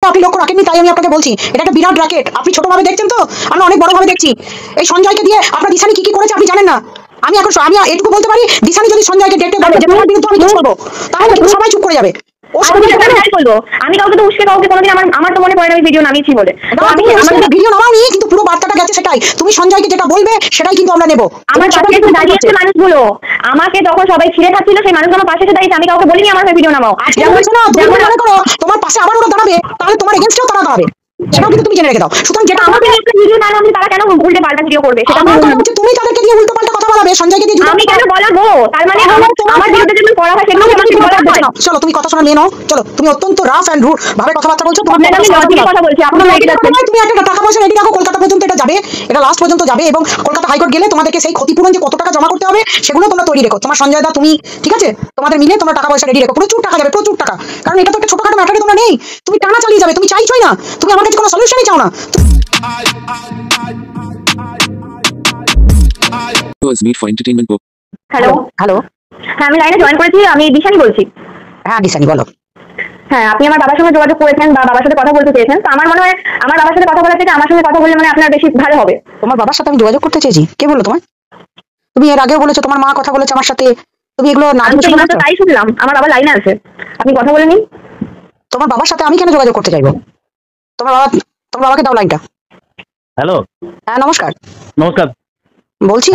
আপনি লক্ষ্য রাখেননি, তাই আমি আপনাকে বলছি এটা একটা বিরাট র্যাকেট। আপনি ছোটভাবে দেখছেন তো, আমরা অনেক বড়ভাবে দেখছি। এই সঞ্জয়কে দিয়ে আপনার দিশানি কি করেছে আপনি জানেন না। আমি এটুকু বলতে পারি, দিশানি যদি সঞ্জয়কে ডেটে বলে যে তোমার বিরুদ্ধে আমি কেস করবো, তাহলে কিন্তু সবাই চুপ করে যাবে। আমি কাউকে তো উস্কে কাউকে কোনোদিন আমার তো মনে পড়ে না আমি ভিডিও নামিয়েছি বলে। আমি ভিডিও নামাওনি, কিন্তু পুরো বার্তাটা গেছে সেটাই। তুমি সঞ্জয়কে যেটা বলবে সেটাই কিন্তু আমরা নেব। আমার পাশে এসে দাঁড়িয়েছে মানুষগুলো, আমাকে যখন সবাই ছিঁড়ে খাচ্ছিল সেই মানুষগুলো আমার পাশে এসে দাঁড়িয়েছে। আমি কাউকে বলিনি আমার ভিডিও নামাও। যেমন মনে করো তোমার পাশে আবার ওরা দাঁড়াবে, তাহলে তোমার এগেইনস্টেও তারা দাঁড়াবে, সেটাও কিন্তু তুমি জেনে রেখে দাও। সুতরাং যেটা আমাকে একটা ভিডিও না নামলে তারা কেন উল্টে পাল্টা ভিডিও করবে সেটা আমার কথা হচ্ছে, তুমি তাদেরকে দিয়ে উল্টো পাল্টা কথা বলাবে, সঞ্জয়কে দিয়ে আমি কেন বলাবো? তার মানে আমার বিরুদ্ধে যেগুলো করা হয় সেগুলো আমাকে বলা হয়। চলো তুমি কথা শোনা নিয়ে নাও। চলো, তুমি অত্যন্ত রাফ এন্ড রুড ভাবে কথাবার্তা বলছো। তোমার আমি লজিক কথা বলছি, আপনি রেডি রাখুন। তুমি একটা টাকা পয়সা রেডি রাখো, কলকাতা পর্যন্ত এটা যাবে, এটা লাস্ট পর্যন্ত যাবে, এবং কলকাতা হাইকোর্ট গেলে তোমাদেরকে সেই ক্ষতিপূরণ যে কত টাকা জমা করতে হবে সেগুলো তোমরা তৈরি রেখো। তোমার সঞ্জয় দা, তুমি ঠিক আছে, তোমাদের মিলে তোমরা টাকা পয়সা রেডি রেখো। প্রচুর টাকা যাবে, প্রচুর টাকা। কারণ এটা তো একটা ছোটখাটো ম্যাটারে তোমরা নেই, তুমি টানা চালিয়ে যাবে। তুমি চাইছোই না, তুমি আমার কাছে কোনো সলিউশনই চাও না। হ্যালো হ্যালো, হ্যাঁ আমি লাইনে জয়েন করেছি, আমি দিশানি বলছি। হ্যাঁ দিশানি বলো। হ্যাঁ, আপনি আমার বাবার সঙ্গে যোগাযোগ করেছেন বা বাবার সাথে কথা বলতে চেয়েছেন, তো আমার মনে হয় আমার বাবার সাথে কথা বলার থেকে আমার সঙ্গে কথা বললে মানে আপনার বেশি ভালো হবে। তোমার বাবার সাথে আমি যোগাযোগ করতে চেয়েছি? কে বললো তোমায়? তুমি এর আগেও বলেছো তোমার মা কথা বলেছে আমার সাথে, তুমি এগুলো না তো তাই শুনলাম। আমার বাবা লাইনে আছে, আপনি কথা বলে নিন। তোমার বাবার সাথে আমি কেন যোগাযোগ করতে চাইবো? তোমার বাবাকে দাও লাইনটা। হ্যালো, হ্যাঁ নমস্কার। নমস্কার। বলছি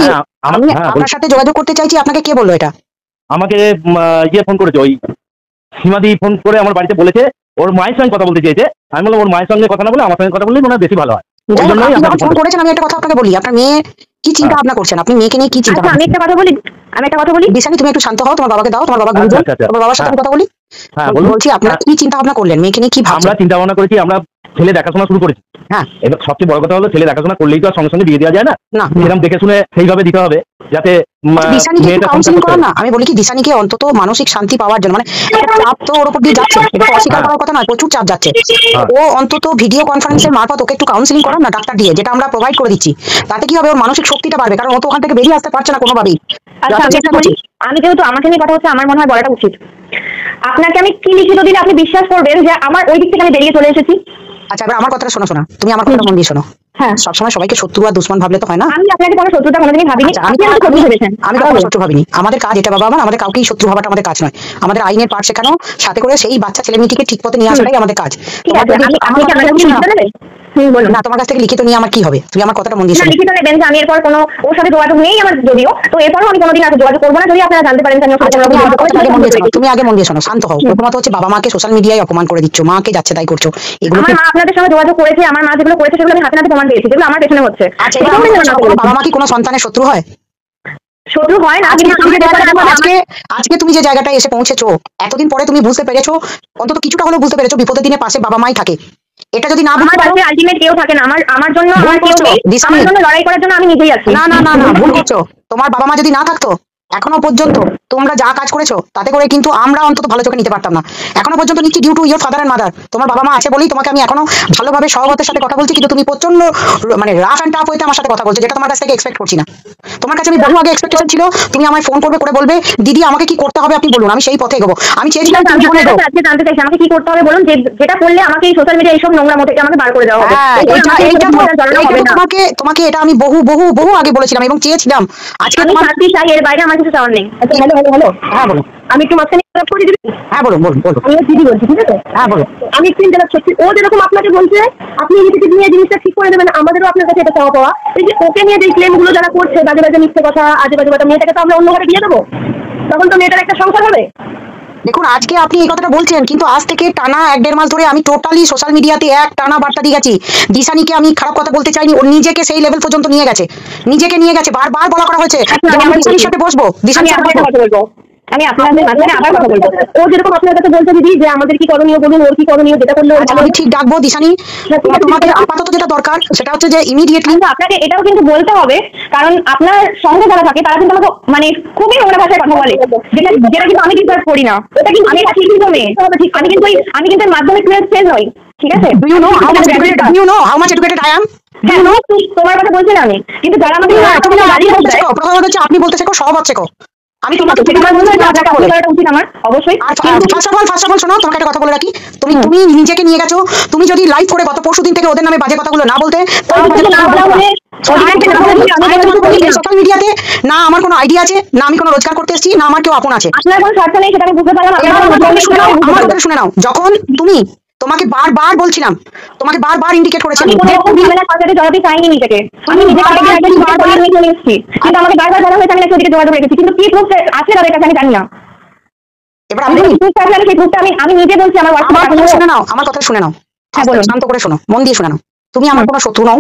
আমি আপনার সাথে যোগাযোগ করতে চাইছি, আপনাকে কে বললো এটা? আমাকে ফোন করেছে, ওই সীমাদি ফোন করে আমার বাড়িতে বলেছে ওর মায়ের সঙ্গে কথা বলতে চেয়েছে। আমি বললাম ওর মায়ের সঙ্গে কথা না বলে আমার সঙ্গে কথা বললে মনে হয় বেশি ভালো হয়। ফোন করেছেন, আমি একটা কথা আপনাকে বলি, আপনার মেয়ে কি চিন্তা ভাবনা করছেন? আপনি মেয়েকে নিয়ে কি চিন্তা? আমি একটা কথা বলি দিশানি, তুমি একটু শান্ত হও। তোমার বাবাকে দাও, তোমার বাবা গুরুজন, তোমার বাবার সাথে কথা বলি। হ্যাঁ বলছি আপনারা কি চিন্তা ভাবনা করলেন, মেয়েকে নিয়ে কি ভাবছেন? আমরা চিন্তা ভাবনা করেছি, আমরা ছেলে দেখাশোনা শুরু করেছি। হ্যাঁ, এবার সবচেয়ে বড় কথা হলো ছেলে দেখাশোনা করলেই তো আর সঙ্গে সঙ্গে বিয়ে দেওয়া যায় না। সেরকম দেখে শুনে সেইভাবে দিতে হবে যাতে কাউন্সিলিং করান না। আমি বলি কি, দিশানিকে অন্তত মানসিক শান্তি পাওয়ার জন্য, মানে চাপ তো ওর উপর দিয়ে যাচ্ছে, এটা অস্বীকার করার কথা নয়, প্রচুর চাপ যাচ্ছে। ও অন্তত ভিডিও কনফারেন্সের মারফত ওকে একটু কাউন্সিলিং করান না, ডাক্তার দিয়ে, যেটা আমরা প্রোভাইড করে দিচ্ছি। তাতে কি হবে, ওর মানসিক শক্তিটা বাড়বে, কারণ ও তো ওখান থেকে বেরিয়ে আসতে পারছে না কোনোভাবেই। আমি যেহেতু আমাকে নিয়ে কথা হচ্ছে, আমার মনে হয় বলাটা উচিত। আপনাকে আমি কি লিখিত দিলে আপনি বিশ্বাস করবেন যে আমার ওই দিক থেকে আমি বেরিয়ে চলে এসেছি? আচ্ছা, এবার আমার কথাটা শোনো। তুমি আমার কথাটা মন দিয়ে শোনো। হ্যাঁ, সবসময় সবাইকে শত্রু আর দুশ্মন ভাবলে তো হয় না। আমি আপনাকে কোনো শত্রুতা কোনোদিনই ভাবিনি। আমি কখনো শত্রু ভাবিনি। আমাদের কাজ এটা বাবা, আমাদের কাউকেই শত্রু ভাবাটা আমাদের কাজ নয়। আমাদের আইনের পাঠ শেখানো, সাথে করে সেই বাচ্চা ছেলে মেয়েটিকে ঠিক পথে নিয়ে আসাটাই আমাদের কাজ। না, তোমার কাছ থেকে লিখিত নিয়ে আমার কি হবে? তুমি আমার কথাটা মন দিয়ে শোনো। লিখিত নেবেন যে আমি এরপর কোনো ওর সাথে যোগাযোগ নেই আমার, যদিও তো এরপরও আমি কোনোদিন আর যোগাযোগ করবো না যদি আপনারা জানতে পারেন যে আমি। তুমি আগে মন দিয়ে শোনো, শান্ত হও। প্রথমত হচ্ছে বাবা মাকে সোশ্যাল মিডিয়ায় অপমান করে দিচ্ছ, মাকে যাচ্ছে তাই করছো। এগুলো আমার মা আপনাদের সঙ্গে যোগাযোগ করেছে, আমার মা যেগুলো করেছে সেগুলো আমি হাতে নাতে প্রমাণ পেয়েছি, যেগুলো আমার পেছনে হচ্ছে। বাবা মা কি কোনো সন্তানের শত্রু হয়? শত্রু হয় না। আজকে তুমি যে জায়গাটায় এসে পৌঁছেছো, এতদিন পরে তুমি বুঝতে পেরেছো, অন্তত কিছুটা হলেও বুঝতে পেরেছো বিপদের দিনে পাশে বাবা মাই থাকে। এটা যদি না বুঝতে পারো, আলটিমেট কেউ থাকে না আমার জন্য, আমার জন্য লড়াই করার জন্য আমি নিজেই আছি। না, ভুল করছো। তোমার বাবা মা যদি না থাকতো, এখনো পর্যন্ত তোমরা যা কাজ করেছো তাতে করে কিন্তু আমরা অন্তত ভালো চোখে নিতে পারতাম না। এখনো পর্যন্ত নিচ্ছি due to your father and mother. তোমার বাবা মা আছে বলেই তোমাকে আমি এখনো ভালোভাবে সহবতের সাথে কথা বলছি, কিন্তু তুমি প্রচন্ড মানে রাফ এন্ড টাফ হইতে আমার সাথে কথা বলছো, যেটা তোমার কাছ থেকে এক্সপেক্ট করছি না। তোমার কাছে আমি বহু আগে এক্সপেকটেশন ছিল, তুমি আমায় ফোন করে বলবে দিদি আমাকে কি করতে হবে আপনি বলুন, আমি সেই পথে এগোবো। আমি চেয়েছিলাম আজকে জানতে চাইছি আমাকে কি করতে হবে বলুন, যেটা করলে আমাকে এই সোশ্যাল মিডিয়া এইসব নোংরা মতো আমাকে বার করে দেওয়া হবে। তোমাকে এটা আমি বহু বহু বহু আগে বলেছিলাম এবং চেয়েছিলাম। আজকে তোমার শাস্তি চাই, এর বাইরে আমার কিছু চাওয়ার নেই। হ্যালো, হ্যাঁ বলো। আমি একটু মাঝখানে করে দিবি। হ্যাঁ বলুন। আমি দিদি বলছি, ঠিক আছে? হ্যাঁ বলো। আমি একটু ইন্টারাপ্ট করছি। ও যেরকম আপনাকে বলছে আপনি নিজেকে নিয়ে জিনিসটা ঠিক করে দেবেন, আমাদেরও আপনার কাছে এটা চাওয়া পাওয়া। এই যে ওকে নিয়ে যে ক্লেম গুলো যারা করছে, বাজে বাজে মিথ্যে কথা, আজে বাজে কথা, মেয়েটাকে তো আমরা অন্য ঘরে দিয়ে দেবো, তখন তো মেয়েটার একটা সংসার হবে। দেখুন, আজকে আপনি এই কথাটা বলছেন, কিন্তু আজ থেকে টানা 1-1.5 মাস ধরে আমি টোটালি সোশ্যাল মিডিয়াতে এক টানা বার্তা দিয়ে গেছি। দিশানিকে আমি খারাপ কথা বলতে চাইনি, ও নিজেকে সেই লেভেল পর্যন্ত নিয়ে গেছে, বারবার বলা করা হয়েছে দিশানির সাথে বসবো, দিশানির সাথে কথা বলবো। আমি আপনাদের মাঝখানে আবার কথা বলবো। ও যেরকম আপনার কাছে বলছে দিদি যে আমাদের কি করণীয় বলুন, ওর কি করণীয়, যেটা করলে আমি ঠিক ডাকবো দিশানি। তোমাকে আপাতত যেটা দরকার সেটা হচ্ছে যে ইমিডিয়েটলি আপনাকে এটাও কিন্তু বলতে হবে, কারণ আপনার সঙ্গে যারা থাকে তারা কিন্তু আমাকে মানে খুবই নোংরা ভাষায় কথা বলে, যেটা কিন্তু আমি ডিজার্ভ করি না। এটা কিন্তু আমি একটা শিক্ষিত মেয়ে, আমি কিন্তু মাধ্যমিক ফেল নই, ঠিক আছে? Do you know how much educated I am? তোমার কথা বলছি না আমি, কিন্তু যারা আমাকে প্রথমত হচ্ছে আপনি বলতে শেখো, সহবত শেখো। আমি তোমাকে উচিত আমার অবশ্যই। ফার্স্ট অফ অল শোনো, তোমাকে একটা কথা বলে রাখি, তুমি নিজেকে নিয়ে গেছো, তুমি যদি লাইভ করে গত পরশুদিন থেকে ওদের নামে বাজে কথাগুলো না বলতে, সোশ্যাল মিডিয়াতে না আমার কোনো আইডিয়া আছে, না আমি কোনো রোজগার করতে এসেছি, না আমার কেউ আপন আছে। আপনার কোনো স্বার্থ নেই সেটা আমি বুঝতে পারলাম। আমার কথা শুনে নাও, যখন তোমাকে বারবার বলছিলাম, তোমাকে বারবার ইন্ডিকেট করেছিলাম, জবাবই চাইনি নিজেকে, আমি নিজেকে চলে এসেছি, কিন্তু আমাকে বারবার বলা হয়েছে আমি নাকি ওদিকে যোগাযোগ রেখেছি, কিন্তু কি প্রুফ আছে তাদের কাছে আমি জানি না। এবার আমি সেই প্রুফটা আমি নিজে বলছি আমার কথা শুনে নাও, আমার কথা শুনে নাও, শান্ত করে শোনো, মন দিয়ে শুনে নাও। তুমি আমার কোনো শত্রু নও,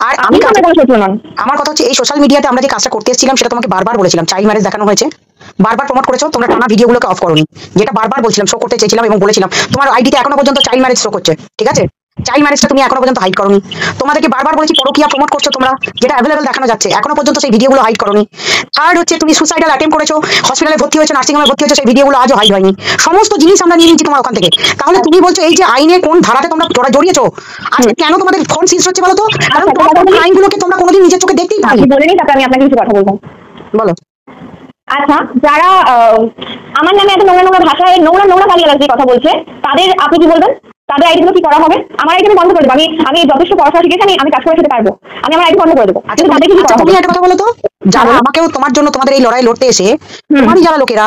আর আমি কোনো শত্রু নন। আমার কথা হচ্ছে এই সোশ্যাল মিডিয়াতে আমরা যে কাজটা করতে এসেছিলাম সেটা তোমাকে বারবার বলেছিলাম, চাইল্ড ম্যারেজ দেখানো হয়েছে, বারবার প্রমোট করেছো তোমরা, টানা ভিডিওগুলোকে অফ করোনি, যেটা বারবার বলছিলাম শো করতে চেয়েছিলাম এবং বলেছিলাম তোমার আইডিতে এখনো পর্যন্ত চাইল্ড ম্যারেজ শো করছে, ঠিক আছে? চাইল্ড ম্যারেজটা তুমি এখনো পর্যন্ত হাইড করোনি। তোমাদেরকে বারবার বলেছি পরকীয়া প্রমোট করছো তোমরা, যেটা অ্যাভেলেবল দেখানো যাচ্ছে, এখনো পর্যন্ত সেই ভিডিওগুলো হাইড করোনি। থার্ড হচ্ছে তুমি সুসাইডাল অ্যাটেম্প করেছো, হসপিটালে ভর্তি হয়েছো, নার্সিং হোমে ভর্তি হয়েছো, সেই ভিডিওগুলো আজও হাইড হয়নি। সমস্ত জিনিস আমরা নিয়ে নিচ্ছি তোমার ওখান থেকে। তাহলে তুমি বলছো এই যে আইনে কোন ধারাতে তোমরা জড়িয়েছো, আজকে কেন তোমাদের ফোন সিজ হচ্ছে বলো তো? কারণ আইনগুলোকে তোমরা কোনোদিন নিজের চোখে দেখতেই পারো। বলে নিই, তারপরে আমি আপনাকে কিছু কথা বলবো। বলো। আচ্ছা, যারা আমার নামে এত নোংরা নোংরা ভাষায় নোংরা গালিগালাজ দিয়ে কথা বলছে, তাদের আপনি কি বলবেন? তাদের আইডিগুলো কি করা হবে? আমার আইডি আমি বন্ধ করে দেবো। আমি যথেষ্ট পড়াশোনা শিখেছি, আমি কাজ করে খেতে পারবো, আমি আমার আইডি বন্ধ করে দেবো। আচ্ছা তুমি একটা কথা বলো তো, যারা আমাকেও তোমার জন্য তোমাদের এই লড়াই লড়তে এসে তোমারই যারা লোকেরা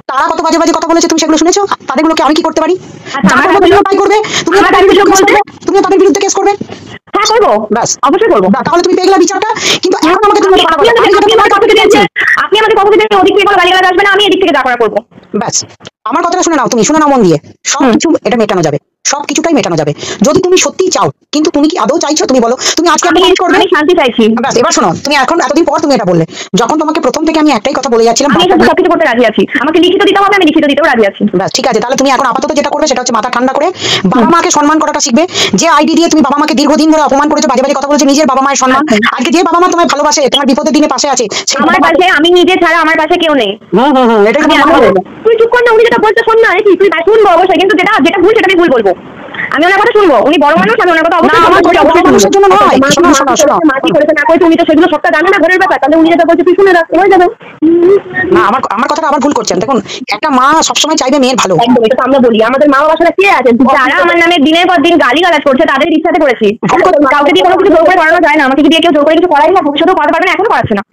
তারা কত বাজে বাজে কথা বলেছে, তুমি সেগুলো শুনেছো? তাদেরগুলোকে আমি কি করতে পারি? করবে তুমি তাদের বিরুদ্ধে কেস করবে? হ্যাঁ করবো, ব্যাস অবশ্যই করবো। তাহলে তুমি পেয়ে গেলে বিচারটা, কিন্তু এখন আমাকে তুমি আপনি আমাদের কথা দিতে ওদিক থেকে কোনো গালিগালাজ আসবে না, আমি এদিক থেকে যা করা করবো। ব্যাস আমার কথাটা শুনে নাও, তুমি শুনে নাও মন দিয়ে, সবকিছু এটা মেটানো যাবে, সবকিছুটাই মেটানো যাবে যদি তুমি সত্যিই চাও। কিন্তু তুমি কি আদৌ চাইছো? তুমি বলো, তুমি আজকে আমি শান্তি চাইছি। ব্যাস এবার শোনো, তুমি এখন এতদিন পর তুমি এটা বললে, যখন তোমাকে প্রথম থেকে আমি একটাই কথা বলে যাচ্ছিলাম, আমি সবকিছু করতে রাজি আছি, আমাকে লিখিত দিতে হবে, আমি লিখিত দিতেও রাজি আছি। ব্যাস ঠিক আছে, তাহলে তুমি এখন আপাতত যেটা করবে সেটা হচ্ছে মাথা ঠান্ডা করে বাবা মাকে সম্মান করাটা শিখবে। যে আইডি দিয়ে তুমি বাবা মাকে দীর্ঘদিন ধরে অপমান করেছো, বাজে বাজে কথা বলেছো, নিজের বাবা মায়ের সম্মান, আজকে যে বাবা মা তোমায় ভালোবাসে, তোমার বিপদের দিনে পাশে আছে, আমার পাশে আমি নিজে ছাড়া আমার পাশে কেউ নেই। এটা তুই চুপ কর না, উনি যেটা বলতে শোন না, তুই শুনবো অবশ্যই, কিন্তু যেটা ভুল সেটা আমি ভুল বলবো। আমি ওনার কথা শুনবো, উনি বড় মানুষ, আমি ওনার কথা অবশ্যই জন্য নয়। মাটি করেছে না করে তুমি তো সেগুলো সবটা জানো না, ঘরের ব্যাপার, তাহলে উনি যেটা বলছে তুই শুনে রাখ, হয়ে যাবে না। আমার কথাটা আবার ভুল করছেন। দেখুন, একটা মা সবসময় চাইবে মেয়ের ভালো। একদম, এটা তো আমরা বলি, আমাদের মা বাবা কে আছে যারা আমার নামে দিনের পর দিন গালিগালাজ করছে, তাদের ইচ্ছাতে করেছি। কাউকে দিয়ে কোনো কিছু জোর করে করানো যায় না, আমাকে দিয়ে কেউ জোর করে কিছু করাই না, ভবিষ্যতেও করাতে পারবে না, এখনো করাচ্ছে না।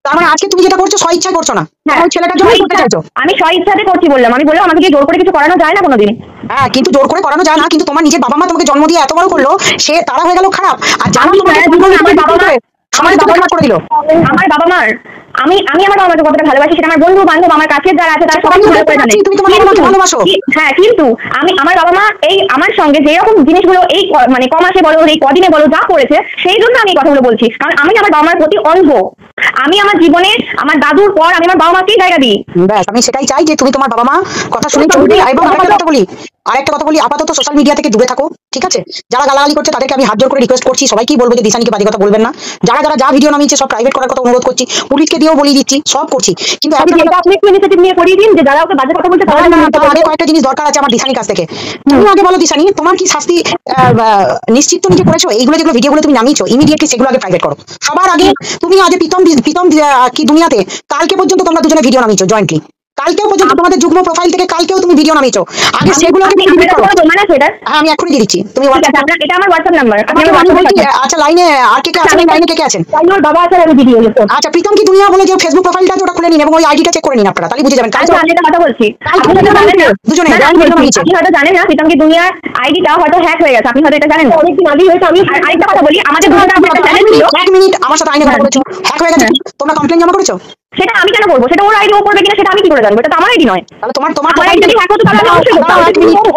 তার মানে আজকে তুমি যেটা করছো স্ব ইচ্ছা করছো না, ওই ছেলেটার জন্য করতে চাইছো। আমি স্ব ইচ্ছাতে করছি বললাম, আমি বললাম আমাকে দিয়ে জোর করে কিছু করানো যায় না কোনোদিন। হ্যাঁ, কিন্তু জোর করে করানো যায় না, কিন্তু তোমার নিজের বাবা মা তোমাকে জন্ম দিয়ে এত বড় করলো, সে তারা হয়ে গেল খারাপ, আর যারা তোমাকে আমার বাবা মা সমাজে খারাপ করে দিল। আমার বাবা মার আমি আমার বাবা মাকে কতটা ভালোবাসি সেটা আমার বন্ধু বান্ধব, আমার কাছের যারা আছে তারা সবাই ভালো করে জানে। তুমি তোমার বাবা মাকে ভালোবাসো। হ্যাঁ, কিন্তু আমার বাবা মা এই আমার সঙ্গে যেরকম জিনিসগুলো এই মানে কমাসে বলো, এই কদিনে বলো যা করেছে, সেই জন্য আমি এই কথাগুলো বলছি। কারণ আমি আমার বাবা মার প্রতি অন্ধ। আমি আমার জীবনে আমার দাদুর পর আমি আমার বাবা মাকেই জায়গা দিই। ব্যাস আমি সেটাই চাই যে তুমি তোমার বাবা মা কথা শুনে চলবে। এবং আরেকটা কথা বলি, আপাতত সোশ্যাল মিডিয়া থেকে দূরে থাকো, ঠিক আছে? যারা গালাগালি করছে তাদেরকে আমি হাত জোর করে রিকোয়েস্ট করছি, সবাইকেই বলবো যে দিশানিকে বাজে কথা বলবেন না। যারা যা ভিডিও নামিয়েছে সব প্রাইভেট করার কথা অনুরোধ করছি, পুলিশকে দিয়েও বলিয়ে দিচ্ছি, সব করছি। কিন্তু আপনি একটু ইনিশিয়েটিভ নিয়ে করিয়ে দিন, যে যারা ওকে বাজে কথা বলছে তার আগে কয়েকটা জিনিস দরকার আছে আমার দিশানির কাছ থেকে। তুমি আগে বলো দিশানি, তোমার কি শাস্তি নিশ্চিত তুমি যে করেছো? এইগুলো যেগুলো ভিডিওগুলো তুমি নামিয়েছো, ইমিডিয়েটলি সেগুলো আগে প্রাইভেট করো। সবার আগে তুমি আজ প্রীতম কি দুনিয়াতে কালকে পর্যন্ত তোমরা দুজনে ভিডিও নামিয়েছো জয়েন্টলি, কালকেও পর্যন্ত তোমাদের যুগ্ম প্রোফাইল থেকে কালকেও তুমি ভিডিও নামিয়েছো, আগে সেগুলো আমি এখনই দিয়ে দিচ্ছি। তুমি এটা আমার হোয়াটসঅ্যাপ নাম্বার। আচ্ছা, লাইনে আর কে আছেন? লাইনে কে আছেন? আমার বাবা আছে, আমি ভিডিও। আচ্ছা, প্রীতম কি দুনিয়া বলে যে ফেসবুক প্রোফাইলটা ওটা খুলে নিন এবং ওই আইডিটা চেক করে নিন আপনারা, তাহলে বুঝে যাবেন। আচ্ছা, আমি এটা কথা বলছি, দুজনে আপনি হয়তো জানেন না প্রীতম কি দুনিয়ার আইডিটা হয়তো হ্যাক হয়ে গেছে, আপনি হয়তো এটা জানেন না। অনেকদিন আগেই হয়তো। আমি আরেকটা কথা বলি, আমাদের চ্যানেল ছিল। 1 মিনিট আমার সাথে আইনে কথা বলেছো, হ্যাক হয়ে গেছে, তোমরা কমপ্লেইন জমা করেছো? সেটা আমি কেন করবো? সেটা ওর আইডি ও করবে কিনা সেটা আমি কি করে জানবো? এটা তো আমার আইডি নয়। তাহলে তোমার আইডি যদি হ্যাক হতো তাহলে আমি অবশ্যই করতাম।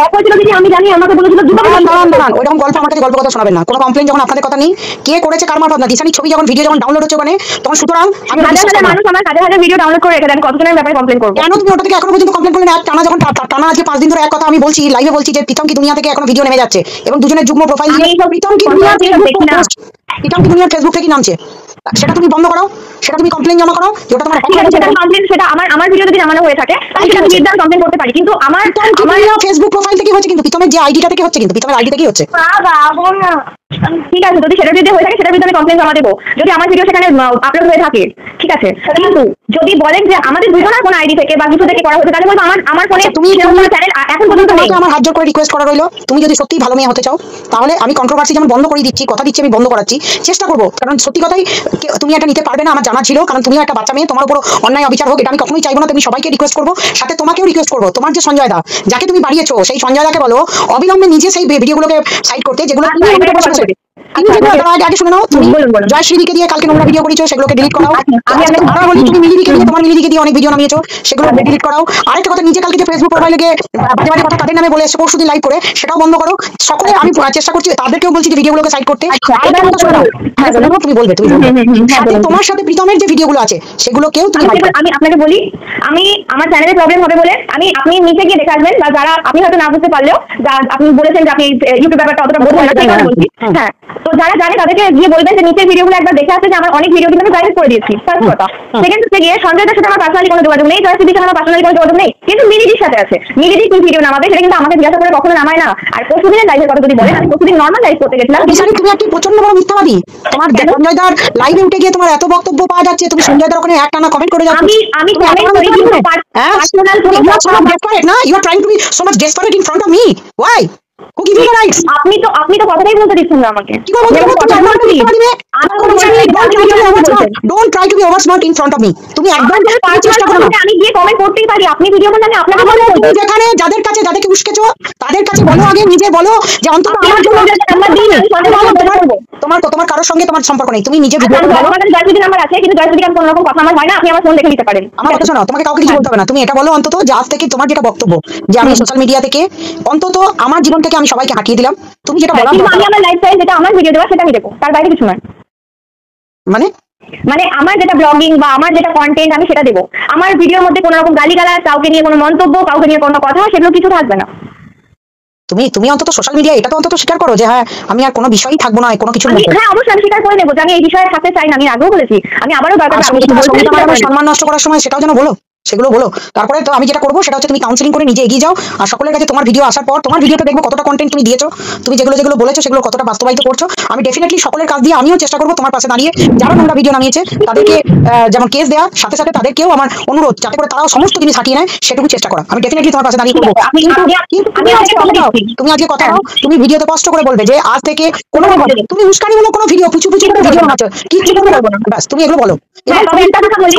হ্যাক হয়েছিল যদি আমি জানি, আমাকে বলেছিল দাঁড়ান, ওইরকম গল্প আমার কাছে গল্প কথা শোনাবেন না। কোনো কমপ্লেইন যখন আপনাদের কথা নেই, কে করেছে কার মারফত না, দিশানির ছবি যখন ভিডিও যখন ডাউনলোড হচ্ছে ওখানে, তখন সুতরাং আমি হাজার মানুষ আমার হাজার ভিডিও ডাউনলোড করে রেখে দেন, কতজনের ব্যাপারে কমপ্লেইন করবো? কেন তুমি ওটা থেকে এখনো পর্যন্ত কমপ্লেইন করলেন? টানা যখন টানা আজকে 5 দিন ধরে এক কথা আমি বলছি, লাইভে বলছি যে প্রীতম কি দুনিয়া থেকে এখনো ভিডিও নেমে যাচ্ছে এবং দুজনের যুগ্ম প্রোফাইল দিয়ে প্রীতম কি দুনিয়া ফেসবুক থেকে নামছে, সেটা তুমি বন্ধ করো, সেটা তুমি কমপ্লেইন জমা করো। যেটা তোমার সেটা আমার ভিডিও যদি নামানো হয়ে থাকে আমি সেটা নির্দান কমপ্লেইন করতে পারি, কিন্তু আমার ফেসবুক প্রোফাইল থেকে হচ্ছে, কিন্তু প্রীতমের যে আইডিটা থেকে হচ্ছে, কিন্তু প্রীতমের আইডি থেকেই হচ্ছে। ঠিক আছে, যদি সেটার বিরুদ্ধে হয়ে থাকে সেটার বিরুদ্ধে আমি কমপ্লেন জমা দেবো, যদি আমার ভিডিও সেখানে আপলোড হয়ে থাকে, ঠিক আছে। কিন্তু যদি বলেন যে আমাদের দুজনের কোন আইডি থেকে বা কিছু থেকে করা হয়েছে, তাহলে বলবো আমার ফোনে তুমি চ্যানেল এখন পর্যন্ত নেই। আমার হাত জোর করে রিকোয়েস্ট করা রইলো, তুমি যদি সত্যি ভালো মেয়ে হতে চাও তাহলে আমি কন্ট্রোভার্সি যেমন বন্ধ করে দিচ্ছি, কথা দিচ্ছি আমি বন্ধ করাচ্ছি, চেষ্টা করবো। কারণ সত্যি কথাই তুমি এটা নিতে পারবে না আমার জানা ছিল, কারণ তুমিও একটা বাচ্চা মেয়ে, তোমার উপর অন্যায় অবিচার হোক এটা আমি কখনোই চাইবো না। তুমি সবাইকে রিকোয়েস্ট করবো, সাথে তোমাকেও রিকোয়েস্ট করবো, তোমার যে সঞ্জয় দা যাকে তুমি বাড়িয়েছো সেই সঞ্জয় দাকে বলো অবিলম্বে নিজে সেই ভিডিওগুলোকে সাইড করতে, যেগুলো আগে শুনে নাও। তুমি জয়শ্রীদিকে দিয়ে কালকে নোংরা ভিডিও করেছো, সেগুলোকে ডিলিট করাও। আমি বলি তুমি মিলিদিকে দিয়ে, তোমার মিলিদিকে দিয়ে অনেক ভিডিও নামিয়েছো, সেগুলো ডিলিট করাও। আরেকটা কথা, নিজে কালকে যে ফেসবুক প্রোফাইলে গিয়ে বাজে বাজে কথা তাদের নামে বলে এসে পরশুদিন লাইভ করে, সেটাও বন্ধ করো। সকলে আমি চেষ্টা করছি, তাদেরকেও বলছি যে ভিডিওগুলোকে সাইড করতে। তুমি বলবে, তুমি তোমার সাথে প্রীতমের যে ভিডিওগুলো আছে সেগুলোকেও তুমি। আমি আপনাকে বলি, আমি আমার চ্যানেলে প্রবলেম হবে বলে আপনি নিচে গিয়ে দেখে আসবেন, বা যারা আপনি হয়তো না বুঝতে পারলেও আপনি বলেছেন যে আপনি ইউটিউব ব্যাপারটা অতটা বোঝেন না, সেই কথা বলছি। হ্যাঁ, তো যারা জানে তাদেরকে গিয়ে বলবেন যে নিচের ভিডিওগুলো একবার দেখে আসতে, যে আমার অনেক ভিডিও কিন্তু আমি প্রাইভেট করে দিয়েছি। ফার্স্ট কথা। সেকেন্ড হচ্ছে গিয়ে সঞ্জয়দার সাথে আমার পার্সোনালি কোনো যোগাযোগ নেই, জয়শ্রীর সাথে আমার পার্সোনালি কোনো যোগাযোগ নেই, কিন্তু মিলিদির সাথে আছে। মিলিদি কি ভিডিও নামাবে সেটা কিন্তু আমাকে জিজ্ঞাসা করে কখনো নামায় না। আর পরশুদিনের লাইভের কথা যদি বলেন, আমি পরশুদিন নর্মাল লাইভ করতে গেছিলাম। তুমি একটি প্রচন্ড বড় মিথ্যাবাদী। তোমার সঞ্জয়দার লাইভে উঠে গিয়ে তোমার এত বক্তব্য পাওয়া যাচ্ছে, তুমি সঞ্জয়দার ওখানে একটানা কমেন্ট করে যাচ্ছ। আমি কমেন্ট করি কিন্তু পার্সোনাল কোনো desperate না, you are trying to be so much desperate in front of me. Why? Who give you the rights? আপনি তো কথাই বলতে দিচ্ছেন না আমাকে। কি বলতে don't try to be over smart in front of me. তুমি একদম চেষ্টা করো না। আমি গিয়ে কমেন্ট করতেই পারি, আপনি ভিডিও বললে আমি আপনাকে বলবো। যেখানে যাদের কাছে যাদেরকে উস্কেছো তাদের কাছে বলো, আগে নিজে বলো যে অন্তত আমার জন্য তোমার কারোর সঙ্গে তোমার সম্পর্ক নেই, তুমি নিজে ভিডিও বলো। আমার কাছে জয়শ্রী নাম্বার আছে, কিন্তু জয়শ্রী কাছে কোনো রকম কথা আমার হয় না, আপনি আমার ফোন দেখে নিতে পারেন। আমার কথা শোনো, তোমাকে কাউকে কিছু বলতে হবে না, তুমি এটা বলো অন্তত যে আজ থেকে তোমার যেটা বক্তব্য যে আমি সোশ্যাল মিডিয়া থেকে অন্তত আমার জীবন থেকে আমি সবাইকে হাঁটিয়ে দিলাম, তুমি যেটা বলো। আমি আমার লাইফস্টাইল যেটা আমার ভিডিও দেওয়া সেটা আমি দেবো, তার বাইরে কিছু নয়। মানে আমার যেটা ব্লগিং বা আমার যেটা কন্টেন্ট আমি সেটা দেবো। আমার ভিডিওর মধ্যে কোনো রকম গালিগালাজ, কাউকে নিয়ে কোনো মন্তব্য, কাউকে নিয়ে কোনো কথা, সেগুলো কিছু থাকবে না। তুমি অন্তত সোশ্যাল মিডিয়া এটা তো অন্তত স্বীকার করো যে হ্যাঁ আমি আর কোনো বিষয়ই থাকবো না, কোনো কিছু। হ্যাঁ, অবশ্যই আমি স্বীকার করে নেবো যে আমি এই বিষয়ে থাকতে চাই না, আমি আগেও বলেছি, আমি আবারও দরকার সম্মান নষ্ট করার সময় সেটাও যেন বলো, সেগুলো বলো। তারপরে তো আমি যেটা করবো সেটা হচ্ছে তুমি কাউন্সিলিং করে নিজে এগিয়ে যাও, আর সকলের কাছে তোমার ভিডিও আসার পর তোমার ভিডিওটা দেখবো কতটা কন্টেন্ট তুমি দিয়েছো, তুমি যেগুলো বলেছো সেগুলো কতটা বাস্তবায়িত করছো। আমি ডেফিনেটলি সকলের কাজ দিয়ে আমিও চেষ্টা করবো তোমার পাশে দাঁড়িয়ে, যারা নোংরা ভিডিও নামিয়েছে তাদেরকে যেমন কেস দেওয়ার সাথে সাথে তাদেরকেও আমার অনুরোধ যাতে করে তারাও সমস্ত জিনিস হাঁটিয়ে নেয়, সেটুকু চেষ্টা করা। আমি ডেফিনেটলি তোমার পাশে দাঁড়িয়ে করবো। তুমি আজকে কথা দাও, তুমি ভিডিওতে কষ্ট করে বলবে যে আজ থেকে কোনো তুমি উস্কানিমূলক কোনো ভিডিও পুচু করে ভিডিও বানাচ্ছো, কিছু বলবো না, ব্যাস তুমি এগুলো বলো।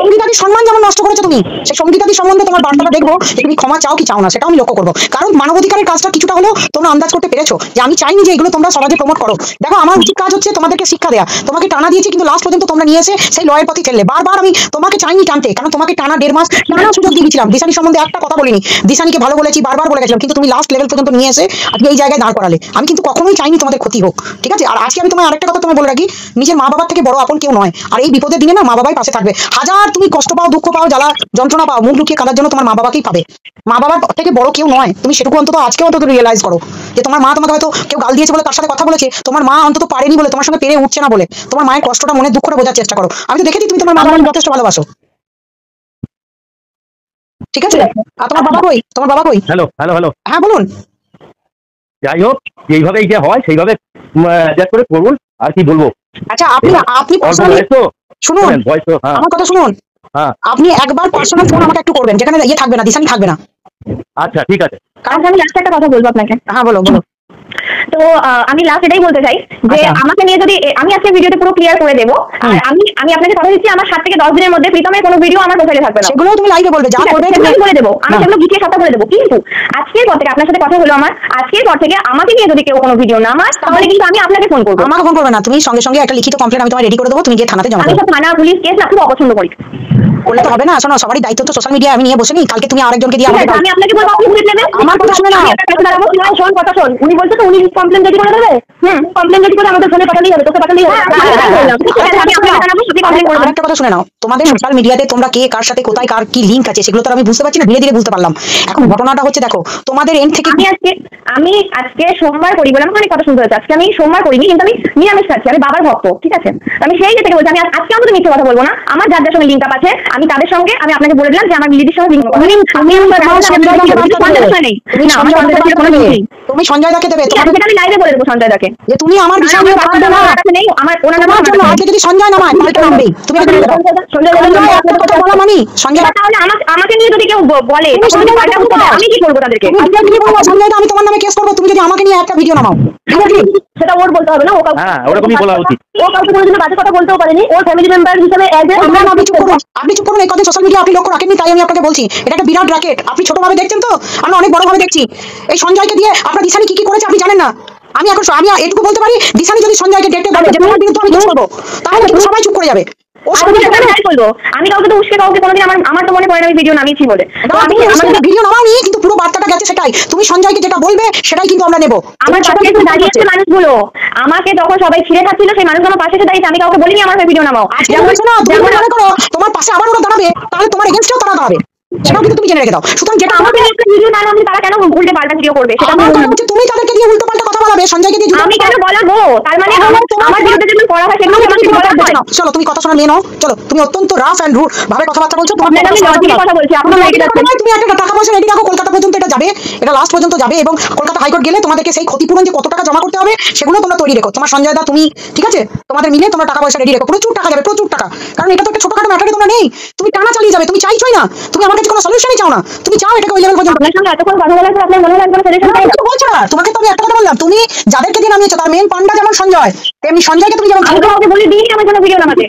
সঙ্গীতাদির সম্মান যেমন নষ্ট করেছো তুমি, সেই সঙ্গীতাদির সম্বন্ধে তোমার বার্তাটা দেখবো তুমি ক্ষমা চাও কি চাও না, সেটা আমি লক্ষ্য করবো। কারণ মানবাধিকারের কাজটা কিছুটা হলেও তোমরা আন্দাজ করতে পেরেছো যে আমি চাইনি যে এগুলো তোমরা সমাজে প্রমোট করো। দেখো আমার উচিত কাজ হচ্ছে তোমাদেরকে শিক্ষা দেওয়া, তোমাকে টানা দিয়েছি কিন্তু লাস্ট পর্যন্ত তোমরা নিয়ে এসে সেই লয়ের পথে ঠেললে। বারবার আমি তোমাকে চাইনি টানতে, কারণ তোমাকে টানা 1.5 মাস টানা সুযোগ দিয়ে দিয়েছিলাম। দিশানি সম্বন্ধে একটা কথা বলিনি, দিশানিকে ভালো বলেছি, বারবার বলে গেছিলাম, কিন্তু তুমি লাস্ট লেভেল পর্যন্ত নিয়ে এসে আজকে এই জায়গায় দাঁড় করালে। আমি কিন্তু কখনোই চাইনি তোমাদের ক্ষতি হোক, ঠিক আছে। আর আজকে আমি তোমার আরেকটা কথা তোমায় বলে রাখি, নিজের মা বাবার থেকে বড় আপন কেউ নয়। আর এই বিপদের দিনে না মা বাবাই পাশে থাকবে। হাজার তুমি কষ্ট পাও, দুঃখ পাও, জ্বালা যন্ত্রণা পাও, মুখ লুকিয়ে কাঁদার জন্য তোমার মা বাবাকেই পাবে। মা বাবার থেকে বড় কেউ নয়, তুমি সেটুকু অন্তত আজকে অন্তত রিয়েলাইজ করো যে তোমার মা তোমাকে হয়তো কেউ গাল দিয়েছে বলে তার সাথে কথা বলেছে, তোমার মা অন্তত পারেনি বলে, তোমার সঙ্গে পেরে উঠছে না বলে তোমার মায়ের কষ্টটা মনে দুঃখটা বোঝার চেষ্টা করো। আমি তো দেখেছি তুমি তোমার মা বাবাকে যথেষ্ট ভালোবাসো, ঠিক আছে। আর তোমার বাবা কই? তোমার বাবা কই? হ্যালো, হ্যাঁ বলুন। যাই হোক, যেইভাবে এইটা হয় সেইভাবে অ্যাডজাস্ট করে করুন, আর কি বলবো। আচ্ছা আপনি শুনুন আমার কথা শুনুন। আপনি একবার পার্সোনাল ফোন আমাকে একটু করবেন, যেখানে ইয়ে থাকবে না, দিশানি থাকবে না। আচ্ছা ঠিক আছে। কারণ আমি লাস্ট একটা কথা বলবো আপনাকে। হ্যাঁ বলো। তো আমি লাস্ট এটাই বলতে চাই যে আমাকে নিয়ে যদি আমি আজকে ভিডিওতে পুরো ক্লিয়ার করে দেবো, আর আমি আপনাকে কথা দিচ্ছি আমার 7 থেকে 10 দিনের মধ্যে প্রীতমের কোনো ভিডিও আমার প্রোফাইলে থাকবে না। সেগুলো তুমি লাইভে বলবে, যা করবে আমি বলে দেবো, আমি সেগুলো গিয়ে সবটা বলে দেবো। কিন্তু আজকের পর থেকে আপনার সাথে কথা হলো আমার, আজকের পর থেকে আমাকে নিয়ে যদি কেউ কোনো ভিডিও না আমার, তাহলে কিন্তু আমি আপনাকে ফোন করবো। আমাকে ফোন করবে না, তুমি সঙ্গে সঙ্গে একটা লিখিত কমপ্লেন আমি তোমায় রেডি করে দেবো, তুমি গিয়ে থানাতে জমা করো। আমি সব থানা পুলিশ কেস না খুব অপছন্দ করি, করলে তো হবে না। শোনো, সবারই দায়িত্ব তো সোশ্যাল মিডিয়া আমি নিয়ে বসে নি, কালকে তুমি আরেকজনকে দিয়ে আমি আপনাকে বলবো আপনি বুঝে নেবেন। আমার কথা শুনে না, শোন কথা শোন। উনি বলছে তো উনি কমপ্লেন রেডি করে দেবে। কমপ্লেন রেডি করে আমাদের ফোনে পাঠালেই হবে, তোকে পাঠালেই হবে। আরেকটা কথা শুনে নাও, তোমাদের সোশ্যাল মিডিয়াতে তোমরা কে কার সাথে কোথায় কার কি লিঙ্ক আছে সেগুলো তো আমি বুঝতে পারছি না, ধীরে ধীরে বুঝতে পারলাম। এখন ঘটনাটা হচ্ছে দেখো তোমাদের এন্ড থেকে আমি আজকে সোমবার করি বলে আমার অনেক কথা শুনতে হচ্ছে। আজকে আমি সোমবার করিনি, কিন্তু আমি নিরামিষ খাচ্ছি, আমি বাবার ভক্ত, ঠিক আছে। আমি সেই যে থেকে বলছি আমি আজকে অন্তত মিথ্যে কথা বলবো না। আমার যার যার সঙ্গে লিঙ্ক আপ আছে আমি তাদের সঙ্গে আমি আপনাকে বলে দিলাম যে আমার দিদির সঙ্গে লিঙ্ক তুমি সঞ্জয় দাকে দেবে, আমি লাইভে বলে দেবো সঞ্জয় দাকে যে তুমি আমার বিষয় নিয়ে কথা বলবে না। নেই আমার ওনার নাম আজকে যদি সঞ্জয় নামায় কালকে নামবেই, তুমি একটা কথা বলো মামি। সঞ্জয় তাহলে আমাকে নিয়ে যদি কেউ বলে আমি কি করবো তাদেরকে? সঞ্জয় আমি তোমার নামে কেস করবো তুমি যদি আমাকে নিয়ে একটা ভিডিও নামাও। সেটা ওর বলতে হবে না, ও হ্যাঁ ওরকমই বলা উচিত। ও কাউকে কোনোদিনও বাজে কথা বলতেও পারেনি, ওর ফ্যামিলি মেম্বার হিসেবে আপনি চুপ করুন, আপনি চুপ করুন। এই কদিন সোশ্যাল মিডিয়া আপনি লক্ষ্য রাখেননি, তাই আমি আপনাকে বলছি এটা একটা বিরাট র্যাকেট। আপনি ছোটভাবে দেখছেন তো, আমরা অনেক বড়ভাবে দেখছি। এই সঞ্জয়কে দিয়ে আপনার দিশানি কি কি করেছে আপনি জানেন না। আমি এটুকু বলতে পারি, দিশানি যদি সঞ্জয়কে ডেটে বলে যে তোমার বিরুদ্ধে আমি কেস করবো, তাহলে কিন্তু সবাই চুপ করে যাবে। আমি কাউকে তো উস্কে কাউকে কোনোদিন আমার তো মনে পড়ে না আমি ভিডিও নামিয়েছি বলে। ভিডিও নামাওনি, কিন্তু পুরো বার্তাটা গেছে সেটাই। তুমি সঞ্জয়কে যেটা বলবে সেটাই কিন্তু আমরা নেবো। আমার পাশে এসে দাঁড়িয়েছে মানুষগুলো, আমাকে তখন সবাই ছিঁড়ে খাচ্ছিল, সেই মানুষগুলো আমার পাশে এসে দাঁড়িয়েছে। আমি কাউকে বলিনি আমার ভিডিও নামাও। মনে করো তোমার পাশে আবার ওরা দাঁড়াবে, তাহলে তোমার এগেইনস্টেও তারা দাঁড়াবে, সেটাও কিন্তু তুমি জেনে রেখে দাও। সুতরাং যেটা আমাকে একটা ভিডিও না নামলে তারা কেন উল্টে পাল্টা ভিডিও করবে? সেটা তুমি তাদেরকে দিয়ে উল্টো পাল্টা কথা বলাবে, সঞ্জয়কে দিয়ে আমি কেন বলাবো? তার মানে আমার বিরুদ্ধে যেগুলো করা হয় সেগুলো আমাকে বলা হয়। চলো তুমি কথা শোনা নিয়ে নাও। চলো, তুমি অত্যন্ত রাফ এন্ড রুড ভাবে কথাবার্তা বলছো। আমি লজিকে কথা বলছি, আপনারা রেগে যাচ্ছেন। তুমি একটা টাকা পয়সা রেডি রাখো, কলকাতা পর্যন্ত এটা যাবে, এটা লাস্ট পর্যন্ত যাবে, এবং কলকাতা হাইকোর্ট গেলে তোমাদেরকে সেই ক্ষতিপূরণ যে কত টাকা জমা করতে হবে সেগুলো তোমরা তৈরি রেখো। তোমার সঞ্জয় দা তুমি, ঠিক আছে, তোমাদের মিলে তোমরা টাকা পয়সা রেডি রেখো। প্রচুর টাকা যাবে, প্রচুর টাকা। কারণ এটা তো একটা ছোটখাটো ম্যাটারে তোমরা নেই, তুমি টানা চালিয়ে যাবে। তুমি চাইছোই না, তুমি আমার কাছে কোনো সলিউশনই চাও না, তুমি চাও এটাকে ওই লেভেল পর্যন্ত। আপনার সঙ্গে এতক্ষণ কথা বলার পর আপনার মনে লাগবে সলিউশন পাই না? বলছো না, তোমাকে তো আমি একটা কথা বললাম, তুমি যাদেরকে দিয়ে নামিয়েছো তার মেন পান্ডা যেমন সঞ্জয়, তেমনি সঞ্জয়কে তুমি যেমন আমি তো ওকে বলে দিইনি আমার জন্য ভিডিও নামাতে।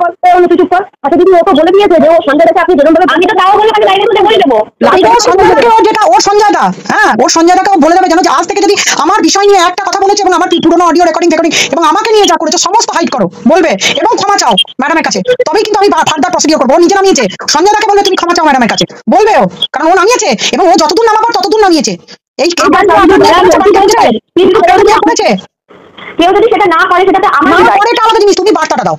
চুপ কর। আচ্ছা দিদি ওকে বলে দিয়েছে যে ও সঞ্জয়কে আপনি যেরকম ভাবে, আমি তো তাও বলে আমি লাইভে তুলে বলে দেবো। যেটা ওর সঞ্জয়দা, হ্যাঁ ওর সঞ্জয়দাকে বলে দেবে যেন যে আজ থেকে যদি আমার বিষয় নিয়ে একটা কথা বলেছে এবং আমার পুরোনো অডিও রেকর্ডিং এবং আমাকে নিয়ে যা করেছো সমস্ত হাইড করো, বলবে এবং ক্ষমা চাও ম্যাডামের কাছে, তবেই কিন্তু আমি ফার্দার প্রসিডিওর করবো। ও নিজে নামিয়েছে, সঞ্জয়দাকে বলবে তুমি ক্ষমা চাও ম্যাডামের কাছে, বলবে ও, কারণ ও নামিয়েছে এবং ও যতদূর নামাবার ততদূর নামিয়েছে। এই কেউ যদি সেটা না করে সেটাতে আমার আলাদা জিনিস, তুমি বার্তাটা দাও।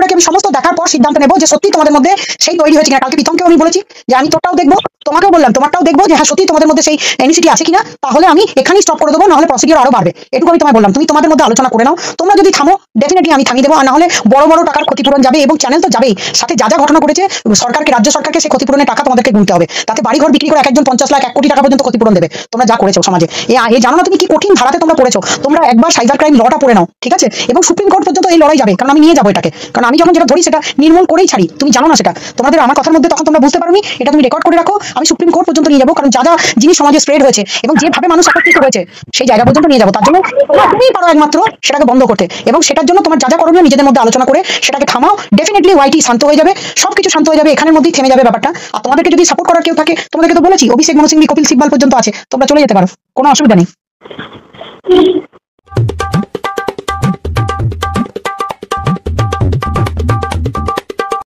আমি সমস্ত দেখার পর সিদ্ধান্ত নেবো যে সত্যি তোমাদের মধ্যে সেই তৈরি হয়েছে কিনা। কালকে প্রীতমকেও আমি বলেছি যে আমি তোরটাও দেখবো, তোমাকেও বললাম তোমারটাও দেখবো যে হ্যাঁ সত্যি তোমাদের মধ্যে সেই এনসিটি আছে কিনা, তাহলে আমি এখানেই স্টপ করে দেবো, নাহলে প্রসিডিওর আরো বাড়বে। এটুকু আমি তোমায় বললাম, তুমি তোমাদের মধ্যে আলোচনা করে নাও। তোমরা যদি থামো ডেফিনেটলি আমি থামিয়ে দেবো, আর নাহলে বড় বড় টাকার ক্ষতিপূরণ যাবে এবং চ্যানেল তো যাবেই, সাথে যা যা ঘটনা করেছে সরকারকে, রাজ্য সরকারকে সেই ক্ষতিপূরণের টাকা তোমাদেরকে গুনতে হবে। তাতে বাড়িঘর বিক্রি করে একজন 50 লাখ 1 কোটি টাকা পর্যন্ত ক্ষতিপূরণ দেবে তোমরা যা করেছো সমাজে। এই জানো না তুমি কি কঠিন ধারাতে তোমরা পড়েছো। তোমরা একবার সাইবার ক্রাইম লটা পড়ে নাও, ঠিক আছে, এবং সুপ্রিম কোর্ট পর্যন্ত এই লড়াই যাবে, কারণ আমি নিয়ে যাবো এটাকে। কারণ আমি যখন যেটা ধরি সেটা নির্মূল করেই ছাড়ি, তুমি জানো না সেটা। তোমাদের আমার কথার মধ্যে তখন তোমরা বুঝতে পারোনি, এটা তুমি রেকর্ড করে রাখো। আমি সুপ্রিম কোর্ট পর্যন্ত নিয়ে যাবো, কারণ যা যা জিনিস সমাজে স্প্রেড হয়েছে এবং যেভাবে মানুষ একত্রিত হয়েছে সেই জায়গা পর্যন্ত নিয়ে যাবো। তার জন্য তুমি পারো একমাত্র সেটাকে বন্ধ করতে, এবং সেটার জন্য তোমার যা যা করণীয় নিজেদের মধ্যে আলোচনা করে সেটাকে থামাও। ডেফিনেটলি ওয়াইটি শান্ত হয়ে যাবে, সবকিছু শান্ত হয়ে যাবে, এখানের মধ্যেই থেমে যাবে ব্যাপারটা। আর তোমাদেরকে যদি সাপোর্ট করার কেউ থাকে, তোমাদেরকে তো বলেছি অভিষেক মনু সিংভি, কপিল সিব্বাল পর্যন্ত আছে, তোমরা চলে যেতে পারো, কোনো অসুবিধা নেই।